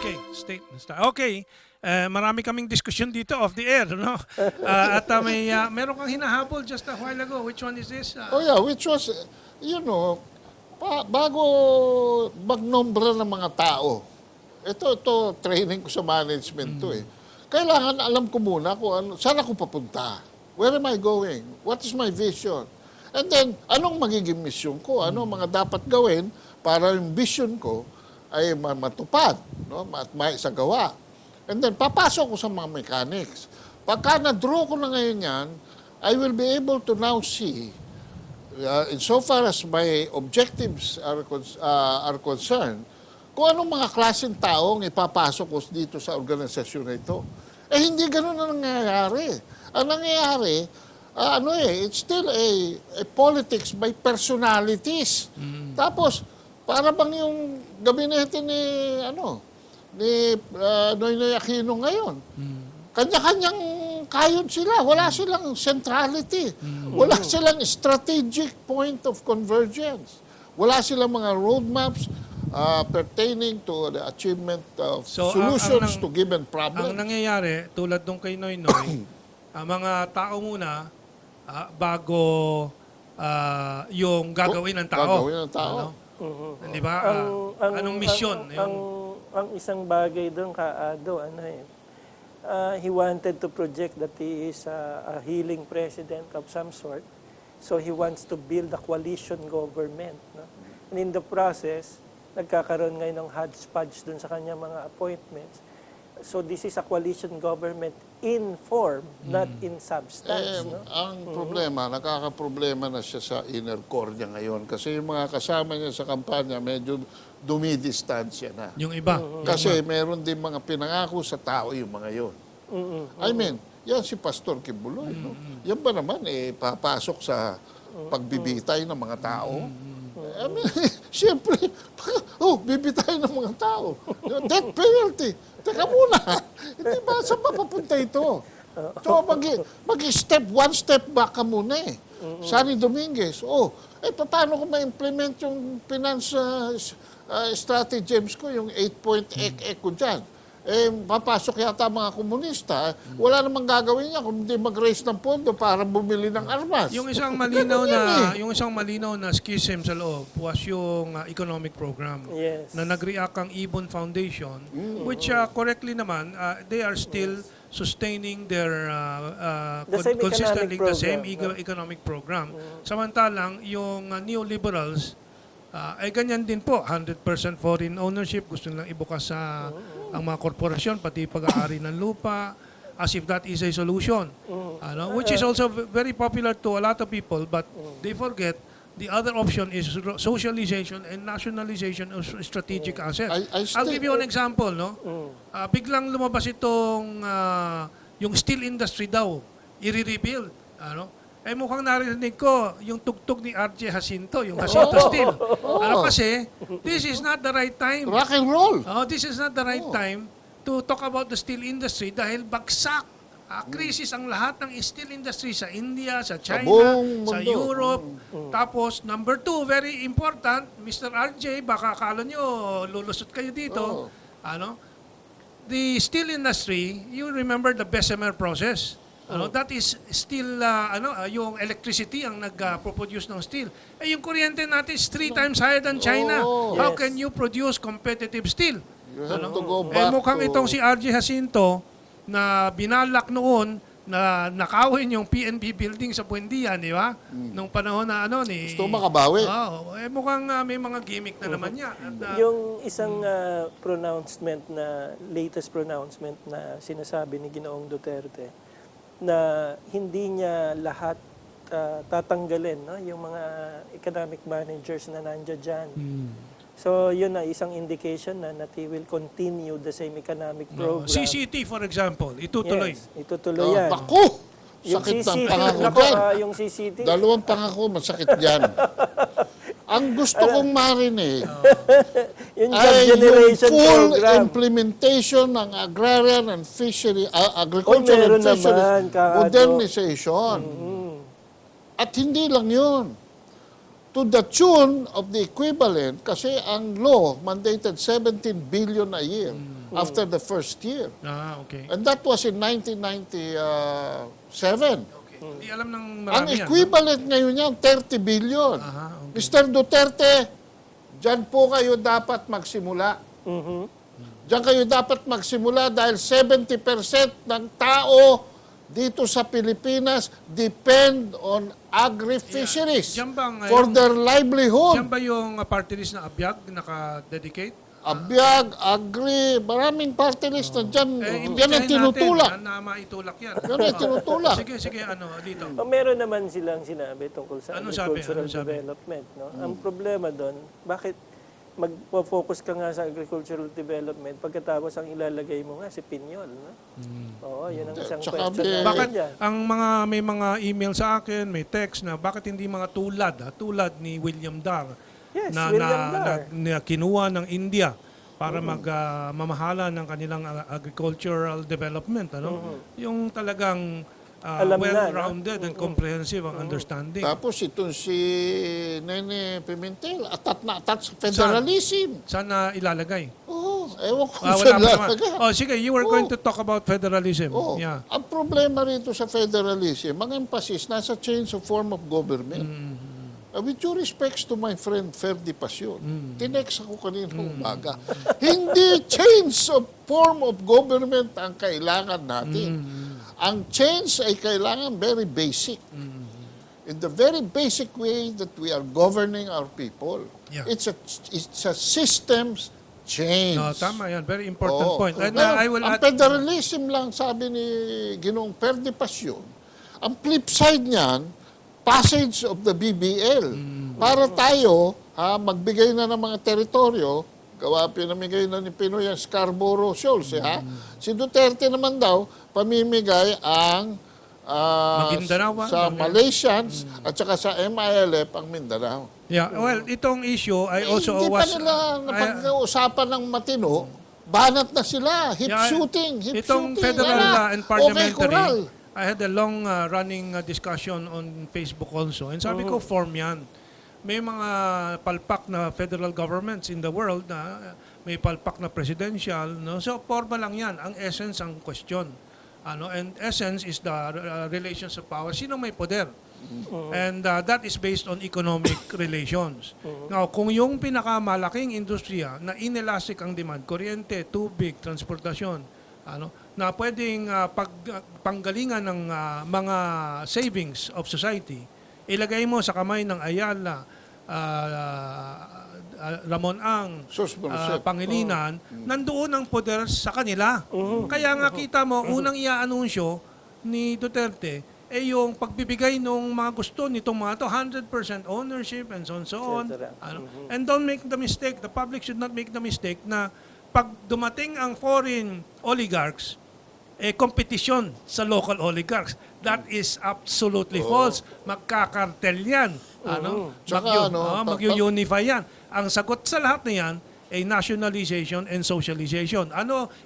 Okay, statement. Okay, marami kaming diskusyon dito off the air, no? Meron kang hinahabol just a while ago. Which one is this? Oh yeah, which was, bago magnombra ng mga tao, ito training ko sa management to eh. Kailangan alam ko muna kung ano, saan ako papunta. Where am I going? What is my vision? And then, anong magiging mission ko? Ano mga dapat gawin para yung vision ko ay matupad, no? At maisagawa. And then, papasok ko sa mga mechanics. Pagka na-draw ko na ngayon yan, I will be able to now see, insofar as my objectives are concerned, kung anong mga klaseng taong ipapasok ko dito sa organisasyon na ito. Eh, hindi ganun ang nangyayari. Ang nangyayari, it's still a politics by personalities. Tapos, para bang yung gabinete ni Noynoy Aquino ngayon. Kanya-kanyang kayod sila. Wala silang centrality. Wala silang strategic point of convergence. Wala silang mga roadmaps pertaining to the achievement of solutions to given problems. Ang nangyayari, tulad nung kay Noynoy, mga tao muna bago yung gagawin ng tao. Gagawin ng tao. Di ba? Anong mission? Ang isang bagay doon, he wanted to project that he is a healing president of some sort. So he wants to build a coalition government. No? And in the process, nagkakaroon ngayon ng hodgepodge doon sa kanyang mga appointments. So this is a coalition government in form, not in substance. No? Ang problema, nakakaproblema na siya sa inner core niya ngayon. Kasi yung mga kasama niya sa kampanya, medyo dumidistansya na. Yung iba. Kasi meron din mga pinangako sa tao yung mga yon. I mean, yan si Pastor Kibuloy. No? Yan ba naman, papasok sa pagbibitay ng mga tao? I mean, siyempre, bibitay ng mga tao. Death penalty. Teka muna, hindi ba saan mapapunta ito? So, one step back ka muna eh. Sunny Dominguez, paano ko ma-implement yung finance strategies ko, yung 8-point ko dyan? Papasok yata mga komunista, wala namang gagawin niya kung hindi mag-raise ng pondo para bumili ng armas. Yung isang malinaw na schism sa loob was yung economic program na nag-react ang Ibon Foundation, which correctly naman, they are still sustaining their consistently the same economic program. Samantalang yung neoliberals, ay ganyan din po, 100% foreign ownership, gusto nilang ibukas sa ang mga korporasyon, pati pag-aari ng lupa, as if that is a solution. Which is also very popular to a lot of people, but they forget the other option is socialization and nationalization of strategic assets. I'll give you an example. No? Biglang lumabas itong yung steel industry daw, i-rebuild. Mukhang narinig ko yung tugtog ni R.J. Jacinto, yung Jacinto Steel. Kasi, this is not the right time. Rock and roll. This is not the right time to talk about the steel industry dahil bagsak. Krisis ang lahat ng steel industry sa India, sa China, sa Europe. Tapos, number 2, very important, Mr. R.J., baka akala nyo, lulusot kayo dito. The steel industry, you remember the Bessemer process. That is still, yung electricity ang nag-produce ng steel. Yung kuryente natin is 3 times higher than China. How can you produce competitive steel? You have to go back mukhang itong si R.J. Jacinto na binalak noon na nakawin yung PNP building sa Buendia, di ba? Nung panahon na ni... Gusto makabawi. Mukhang may mga gimmick na naman yan. Yung isang latest pronouncement na sinasabi ni Ginoong Duterte, na hindi niya lahat tatanggalin, no? Yung mga economic managers na nandiyan dyan. So, yun na isang indication na he will continue the same economic program. CCT, for example, itutuloy. Yes, itutuloy yan. Baku! Sakit ng pangako dyan. Yung CCT. Dalawang pangako, masakit dyan. Ang gusto kong marinig ay yung full implementation ng agrarian and fishery, agriculture and fishery modernization. At hindi lang yun. To the tune of the equivalent, kasi ang law mandated 17 billion a year. after the first year. Okay. And that was in 1997. Hindi alam ng Ang marami yan. equivalent ngayon yan, 30 billion. Okay. Mr. Duterte, dyan po kayo dapat magsimula. Diyan kayo dapat magsimula dahil 70% ng tao dito sa Pilipinas depend on agri-fisheries Diyan bang, for yung- their livelihood. Diyan ba yung party list na Abyag naka-dedicate? Abiyag, agri, maraming party list na dyan. Yan ang imbitahin tinutulak. natin na maitulak yan. Yan ang tinutulak. Sige, dito. Meron naman silang sinabi tungkol sa Anong sabi? agricultural Anong sabi? development. No? Ang problema doon, bakit mag-focus ka nga sa agricultural development pagkatapos ang ilalagay mo nga si Pinyol. No? Oo, yun ang isang Tsaka question. may- natin Bakit dyan. may mga email sa akin, may text na bakit hindi mga tulad ni William Dar Yes, na, William Dar. na kinuha ng India para mamahala ng kanilang agricultural development, Yung talagang Alam na, well-rounded and comprehensive ang understanding. Tapos itong si Nene Pimentel, atat na atat sa federalism. Sana ilalagay. Oo, ewan ko Wala saan pa naman. lalagay. Oh, sige, you were going to talk about federalism. Oo. Yeah. Ang problema rito sa federalism, ang emphasis nasa change of form of government. With due respects to my friend Ferdi Passion, tinext ako kanina umaga, hindi change of form of government ang kailangan natin. Ang change ay kailangan very basic. In the very basic way that we are governing our people. Yeah. It's a systems change. No, tama yan. Very important Oo. point. And Pero I will ang add, federalism lang, sabi ni Ginoong Ferdi Passion, ang flip side niyan, passage of the BBL. Para tayo, magbigay na ng mga teritoryo, pinamigay na ni Pinoy ang Scarborough Shoals. Si Duterte naman daw, pamimigay ang Maguindanao ba? sa Malaysians at saka sa MILF ang Mindanao. yeah, well, itong issue I also Hindi was pa nila napag-uusapan ng matino, banat na sila, hip Yeah, shooting, itong shooting. federal wala. and Okay, parliamentary, coral. I had a long running discussion on Facebook also. And sabi ko, form yan. May mga palpak na federal governments in the world na may palpak na presidential. No? So, forma lang yan. Ang essence ang question. And essence is the relations of power. Sino may poder? And that is based on economic relations. Now, kung yung pinakamalaking industriya na inelastic ang demand, kuryente, tubig, transportasyon, na pwedeng panggalingan ng mga savings of society, ilagay mo sa kamay ng Ayala, Ramon Ang, Sos Marcet. Pangilinan, nandoon ang poder sa kanila. Kaya nga kita mo, unang i-anunsyo ni Duterte, yung pagbibigay ng mga gusto nitong mga to, 100% ownership and so on, so on. Etc. And don't make the mistake, the public should not make the mistake na pag dumating ang foreign oligarchs, kompetisyon sa local oligarchs. That is absolutely false. Magkakartel yan. Tsaka, Mag-unify yan. Ang sagot sa lahat na yan ay nationalization and socialization.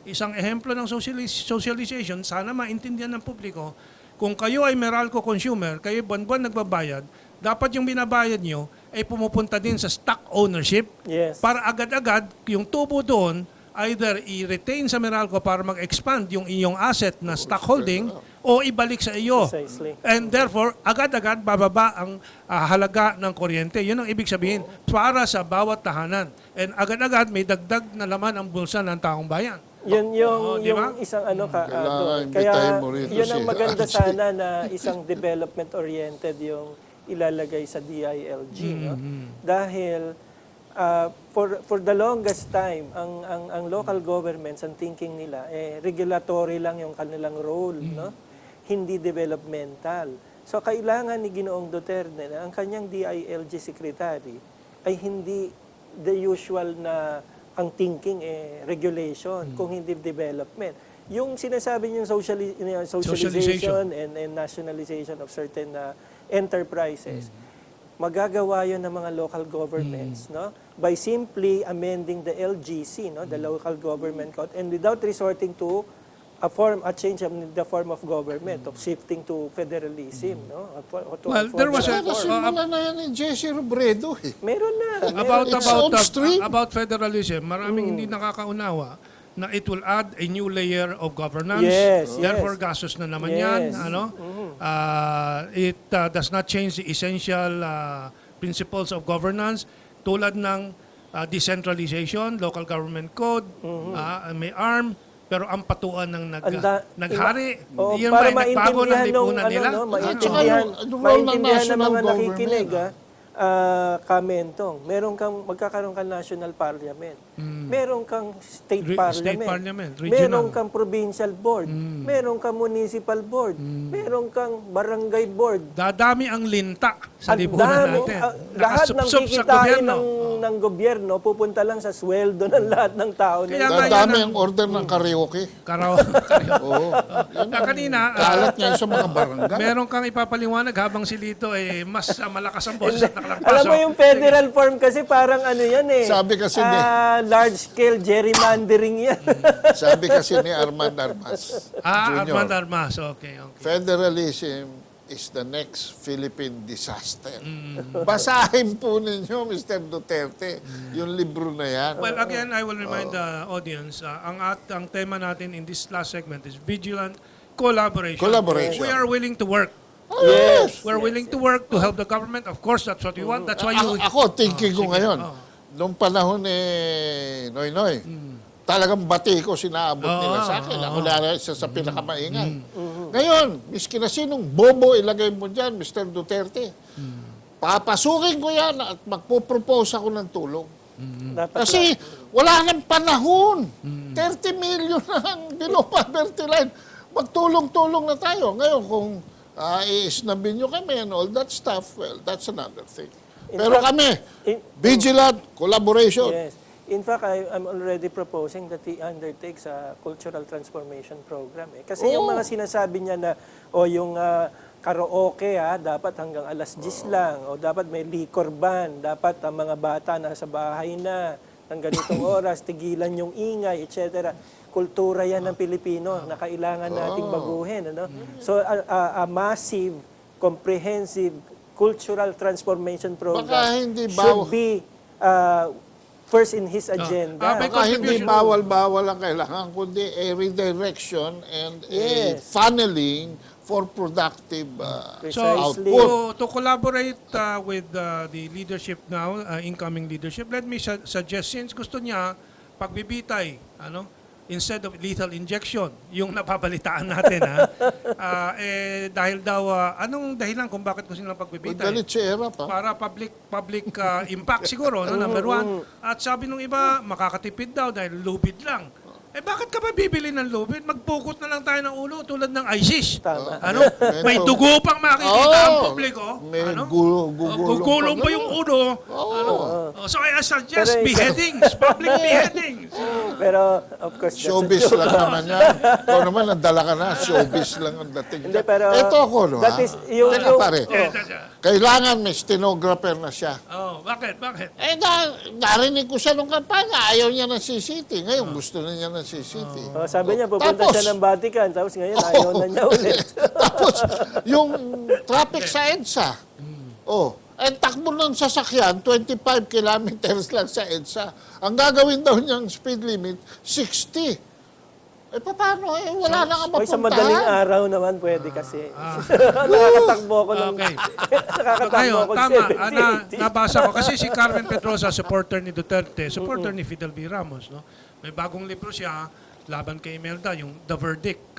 Isang ehemplo ng socialization, sana maintindihan ng publiko, kung kayo ay Meralco consumer, kayo buwan-buwan nagbabayad, dapat yung binabayad nyo ay pumupunta din sa stock ownership Yes. para agad-agad yung tubo doon either i-retain sa Meralco para mag-expand yung inyong asset na stock holding o ibalik sa iyo. Precisely. And therefore, agad-agad bababa ang halaga ng kuryente. Yun ang ibig sabihin para sa bawat tahanan. And agad-agad may dagdag na laman ang bulsa ng taong bayan. Yun di ba? yung isang Kailangan doon. imbitahin Kaya mo rito yun ang si maganda Archie. sana na isang development-oriented yung ilalagay sa DILG. No? Dahil for the longest time, ang local governments, ang thinking nila, regulatory lang yung kanilang role, no? Hindi developmental. So kailangan ni Ginoong Duterte na ang kanyang DILG secretary ay hindi the usual na ang thinking regulation, kung hindi development. Yung sinasabi niyong socialization and nationalization of certain enterprises, magagawa yun ng mga local governments, no? By simply amending the LGC, no, the Local Government Code, and without resorting to a change in the form of government, of shifting to federalism, no? Well, there was a- Nasimulan na yan ni Jesse Robredo. Meron na. About It's on stream. about federalism, maraming hindi nakakaunawa na it will add a new layer of governance. Yes, Therefore, yes. gastos na naman Yes. yan. Ano? It does not change the essential principles of governance tulad ng decentralization, local government code, may ARM, pero ang patuan ng naghari. Oo, Yun para ba, nagbago ng maintindihan nung, lipunan nila? maintindihan, yung role ng maintindihan ng national mga government, nakikinig, Kamentong, magkakaroon kang national parliament, meron kang state State parliament, parliament, meron regional. kang provincial board, meron kang municipal board, meron kang barangay board. Dadami ang linta sa Ang lipunan dami, natin. lahat ng Nakasubsob sa kikitain gobyerno. ng gobyerno pupunta lang sa sweldo ng lahat ng tao. Kaya nila. nga yan Dadami ang- ang order ng karaoke. Oo. Kanina, Kalat niya sa mga barangay. meron kang ipapaliwanag habang si Lito mas malakas ang boses at nakalagpaso. Alam mo yung federal form kasi parang ano yan eh. Sabi kasi large scale gerrymandering yan. Sabi kasi ni Armand Armas Jr., Armand Armas. Okay. federalism is the next Philippine disaster. Basahin po ninyo, Mr. Duterte, yung libro na yan. Well, again, I will remind the audience, ang tema natin in this last segment is vigilant collaboration. Collaboration. We are willing to work. Yes. We're willing to work to help the government. Of course, that's what we want. That's why you... Ako, thinking ko sige. ngayon, Oo. nung panahon ni Noynoy, talagang bati ko sinaabot nila sa akin. Ako na isa sa pinakamaingay. Ngayon, miski na sinong bobo ilagay mo dyan, Mr. Duterte, papasukin ko yan at magpo-propose ako ng tulong. Dapat Kasi wala nang panahon. 30 million na ang below poverty line. Magtulong-tulong na tayo. Ngayon, kung i-snabin nyo kami and all that stuff, well, that's another thing. Pero kami, vigilant, collaboration. Yes. In fact, I'm already proposing that he undertakes a cultural transformation program. Kasi yung mga sinasabi niya na, yung karaoke dapat hanggang alas 10 lang, o dapat may liquor ban, dapat ang mga bata nasa bahay na, ng ganitong oras, tigilan yung ingay, etc. Kultura yan ng Pilipino na kailangan nating baguhin. Ano? So, a massive, comprehensive cultural transformation program Baka hindi should be first in his agenda. may Baka hindi contribution. bawal-bawal ang kailangan, kundi a redirection and a Yes. funneling for productive Precisely. output. To collaborate with the leadership now, incoming leadership, let me suggest, since gusto niya pagbibitay, instead of lethal injection, yung napabalitaan natin, dahil daw, anong dahilan kung bakit gusto nilang pagbibitay? Galitsera pa. Para public impact siguro, number one. At sabi nung iba, makakatipid daw dahil lubid lang. Bakit ka ba bibili ng lubid? Magpukot na lang tayo ng ulo tulad ng ISIS. Tama. May dugo pang makikita ang publiko. May gugulong Gugulong pa yung ulo. So I suggest beheadings, public beheadings. Pero, of course, that's Showbiz lang naman yan. Ikaw naman, nandala ka na. Showbiz lang ang dating. Hindi, pero Ito ako, no? that is yung- Teka, yung- pare. Kailangan may stenographer na siya. Bakit? Narinig ko siya nung kampanya. Ayaw niya ng CCT. Ngayon, gusto na niya ng CCT. sabi niya, pupunta Tapos- siya ng Vatican, tapos ngayon ayaw na niya ulit. Tapos, yung traffic sa EDSA. Takbo ng sasakyan, 25 kilometers lang sa EDSA. Ang gagawin daw niyang speed limit, 60. Paano? Wala na nga Oy, sa madaling mapuntahan. araw naman pwede kasi. Nakakatakbo ko ng... Okay. Nakakatakbo ko Tama. 70. Nabasa ko. Kasi si Carmen Pedrosa, supporter ni Duterte, supporter ni Fidel V. Ramos. No? May bagong libro siya, laban kay Imelda, yung The Verdict.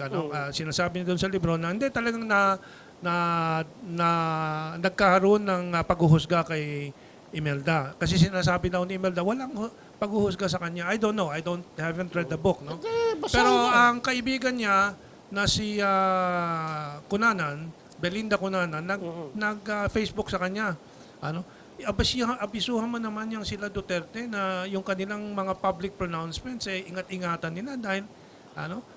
Sinasabi niya doon sa libro na hindi talagang nagkaroon ng paghuhusga kay Imelda. Kasi sinasabi daw ni Imelda, walang paghuhusga sa kanya. I don't know. Haven't read the book. No? Pero ang kaibigan niya na si Cunanan, Belinda Cunanan, nag-Facebook sa kanya. Abisuhan mo naman yung sila Duterte na yung kanilang mga public pronouncements, ingat-ingatan nila dahil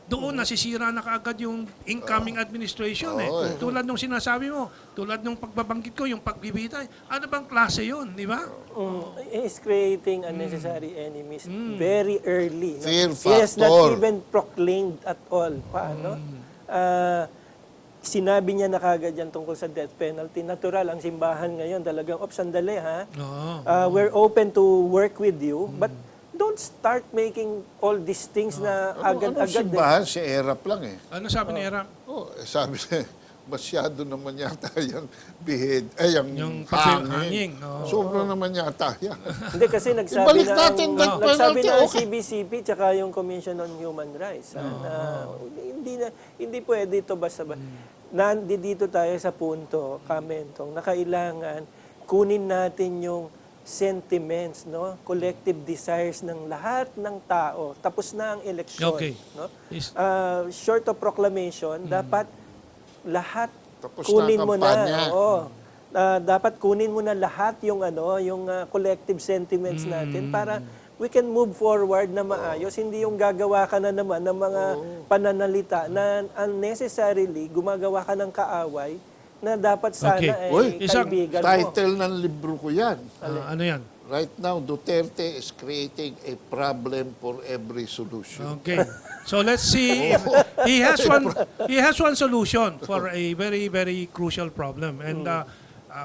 doon nasisira na kaagad yung incoming administration. Tulad nung sinasabi mo, tulad nung pagbabanggit ko, yung pagbibitay. Ano bang klase yun, di ba? Is creating unnecessary enemies very early. Fear He has not factor. even proclaimed at all. Paano? Sinabi niya na kagad yan tungkol sa death penalty. Natural, ang simbahan ngayon talagang, sandali ha. Oo. We're open to work with you, but don't start making all these things na Ano agad-agad. simbahan? Si Erap lang eh. Ano sabi ni Era? Sabi niya, masyado naman yata yung bihid, Yung yung hanging, hangin. oo. Sobra naman yata yan. Hindi kasi nagsabi Ibalik na natin ang, that nagsabi penalty, na ang okay. CBCP tsaka yung Commission on Human Rights na hindi pwede ito basta dito tayo sa punto, Kamentong, na kailangan kunin natin yung sentiments, no, collective desires ng lahat ng tao. Tapos na ang eleksyon, Okay. no? Is- Short of proclamation, dapat lahat Tapos kunin na ang mo kampanya. na. Oo. Dapat kunin mo na lahat yung collective sentiments natin para we can move forward na maayos. Hindi yung gagawa ka na naman ng mga pananalita na unnecessarily gumagawa ka ng kaaway na dapat sana Okay. ay Uy, kaibigan mo. Title ng libro ko yan. ano yan? Right now, Duterte is creating a problem for every solution. Okay. So let's see if he has one solution for a very very crucial problem, and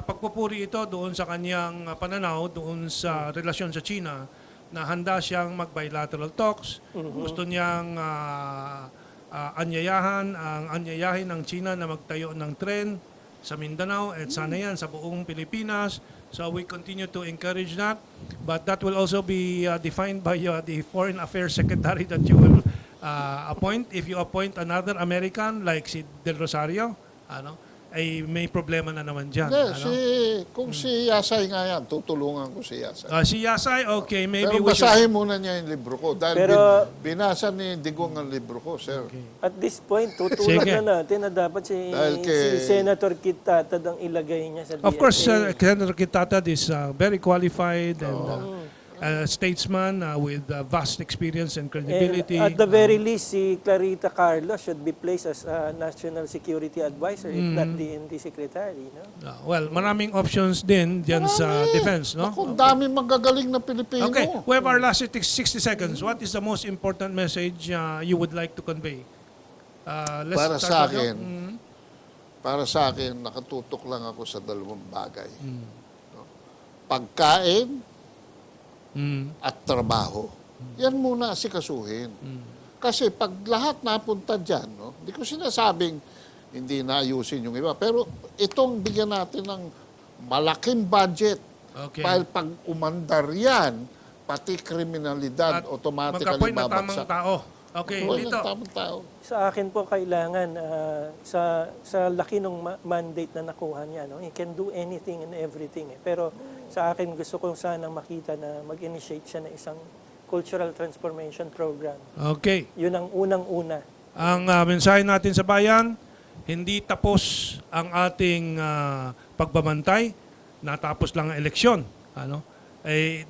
pagpupuri ito doon sa kanyang pananaw doon sa relasyon sa China na handa siyang mag-bilateral talks. Gusto niyang anyayahin ng China na magtayo ng tren sa Mindanao at sana yan sa buong Pilipinas. So we continue to encourage that, but that will also be defined by the Foreign Affairs Secretary that you will appoint. If you appoint another American like si Del Rosario, ay may problema na naman dyan. Hindi, kung si Yasay nga yan, tutulungan ko si Yasay. Si Yasay, okay, maybe Pero we should... basahin muna niya yung libro ko. Dahil Pero- binasa ni Digong ang libro ko, sir. At this point, tutulak Sige. na natin na dapat si Senator Kit Tatad ang ilagay niya sa DFA. Of course, Senator Kitatad is very qualified and statesman with vast experience and credibility. And at the very least, si Clarita Carlos should be placed as a National Security Advisor, if not DND Secretary. No? Well, maraming options din dyan sa defense, no? Ako, dami magagaling na Pilipino. Okay, we have our last 60 seconds. What is the most important message you would like to convey? Let's Para start sa with you. akin, para sa akin, nakatutok lang ako sa dalawang bagay. No? Pagkain at trabaho. Yan muna asikasuhin. Kasi pag lahat napunta dyan, no, hindi ko sinasabing hindi naayusin yung iba. Pero itong bigyan natin ng malaking budget. Okay. Dahil pag umandar yan, pati kriminalidad At automatically magka-point na tamang babagsak. tao. Okay, Walang dito. tamang tao. Sa akin po kailangan sa laki ng mandate na nakuha niya, no? He can do anything and everything. Pero sa akin gusto ko sanang makita na mag-initiate siya ng isang cultural transformation program. Okay. Yun ang unang-una. Ang mensahe natin sa bayan, hindi tapos ang ating pagbabantay, natapos lang ang eleksyon.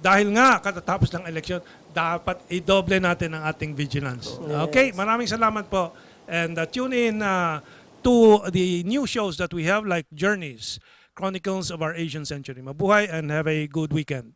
Dahil nga katatapos lang ang eleksyon, dapat i-doble natin ang ating vigilance. Okay, maraming salamat po. And tune in to the new shows that we have like Journeys, Chronicles of Our Asian Century. Mabuhay and have a good weekend.